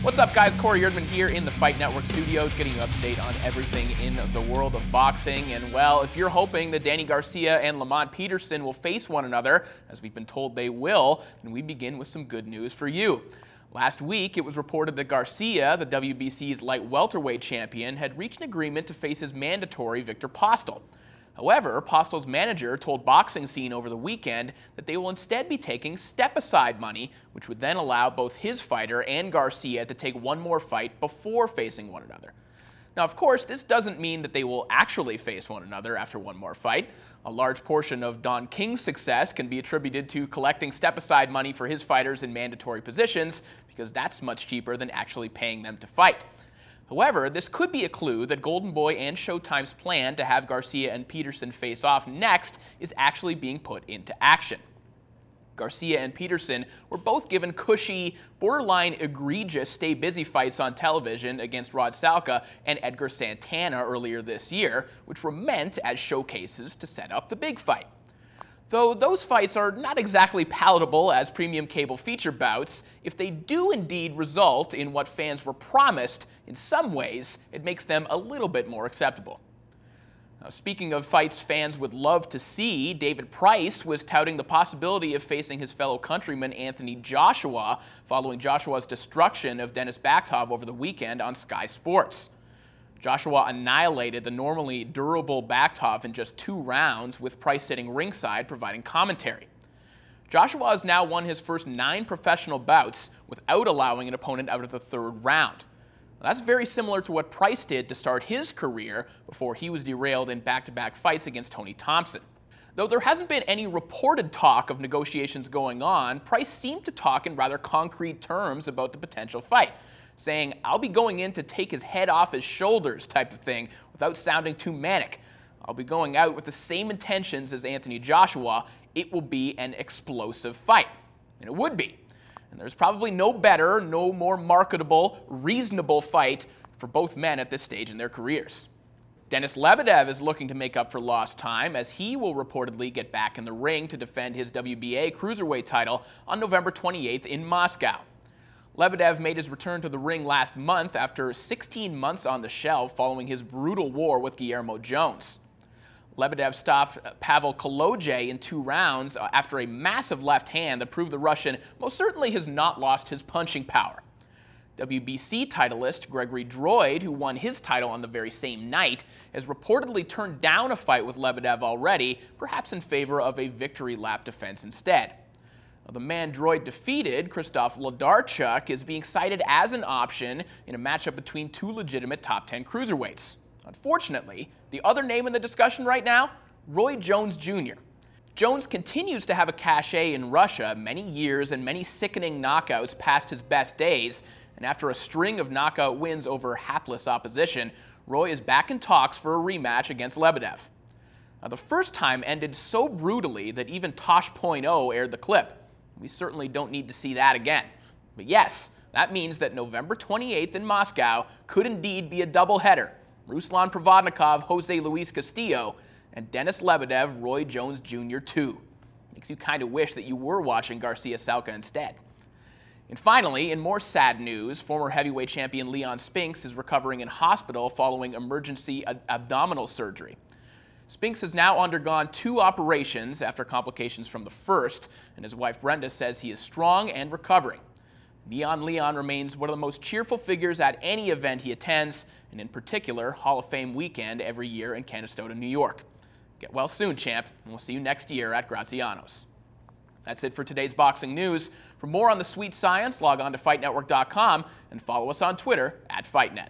What's up, guys? Corey Erdman here in the Fight Network studios, getting you up to date on everything in the world of boxing. And, well, if you're hoping that Danny Garcia and Lamont Peterson will face one another, as we've been told they will, then we begin with some good news for you. Last week, it was reported that Garcia, the WBC's light welterweight champion, had reached an agreement to face his mandatory Victor Postol. However, Postol's manager told Boxing Scene over the weekend that they will instead be taking step-aside money, which would then allow both his fighter and Garcia to take one more fight before facing one another. Now, of course, this doesn't mean that they will actually face one another after one more fight. A large portion of Don King's success can be attributed to collecting step-aside money for his fighters in mandatory positions, because that's much cheaper than actually paying them to fight. However, this could be a clue that Golden Boy and Showtime's plan to have Garcia and Peterson face off next is actually being put into action. Garcia and Peterson were both given cushy, borderline egregious stay-busy fights on television against Rod Salka and Edgar Santana earlier this year, which were meant as showcases to set up the big fight. Though those fights are not exactly palatable as premium cable feature bouts, if they do indeed result in what fans were promised, in some ways, it makes them a little bit more acceptable. Now, speaking of fights fans would love to see, David Price was touting the possibility of facing his fellow countryman Anthony Joshua following Joshua's destruction of Denis Lebedev over the weekend on Sky Sports. Joshua annihilated the normally durable Lebedev in just 2 rounds, with Price sitting ringside providing commentary. Joshua has now won his first 9 professional bouts without allowing an opponent out of the 3rd round. Now, that's very similar to what Price did to start his career before he was derailed in back-to-back fights against Tony Thompson. Though there hasn't been any reported talk of negotiations going on, Price seemed to talk in rather concrete terms about the potential fight, saying, "I'll be going in to take his head off his shoulders," type of thing, without sounding too manic. "I'll be going out with the same intentions as Anthony Joshua. It will be an explosive fight." And it would be. And there's probably no better, no more marketable, reasonable fight for both men at this stage in their careers. Denis Lebedev is looking to make up for lost time, as he will reportedly get back in the ring to defend his WBA cruiserweight title on November 28th in Moscow. Lebedev made his return to the ring last month after 16 months on the shelf following his brutal war with Guillermo Jones. Lebedev stopped Pavel Kolodje in 2 rounds after a massive left hand that proved the Russian most certainly has not lost his punching power. WBC titleist Gregory Droid, who won his title on the very same night, has reportedly turned down a fight with Lebedev already, perhaps in favor of a victory lap defense instead. The man Droid defeated, Krzysztof Wlodarczak, is being cited as an option in a matchup between 2 legitimate top 10 cruiserweights. Unfortunately, the other name in the discussion right now, Roy Jones Jr. Jones continues to have a cachet in Russia, many years and many sickening knockouts past his best days, and after a string of knockout wins over hapless opposition, Roy is back in talks for a rematch against Lebedev. Now, the first time ended so brutally that even Tosh.0 aired the clip. We certainly don't need to see that again. But yes, that means that November 28th in Moscow could indeed be a doubleheader. Ruslan Provodnikov, Jose Luis Castillo, and Denis Lebedev, Roy Jones Jr. too. Makes you kind of wish that you were watching Garcia Salka instead. And finally, in more sad news, former heavyweight champion Leon Spinks is recovering in hospital following emergency abdominal surgery. Spinks has now undergone 2 operations after complications from the first, and his wife Brenda says he is strong and recovering. Neon Leon remains one of the most cheerful figures at any event he attends, and in particular, Hall of Fame weekend every year in Canastota, New York. Get well soon, champ, and we'll see you next year at Graziano's. That's it for today's boxing news. For more on the sweet science, log on to FightNetwork.com and follow us on Twitter @FightNet.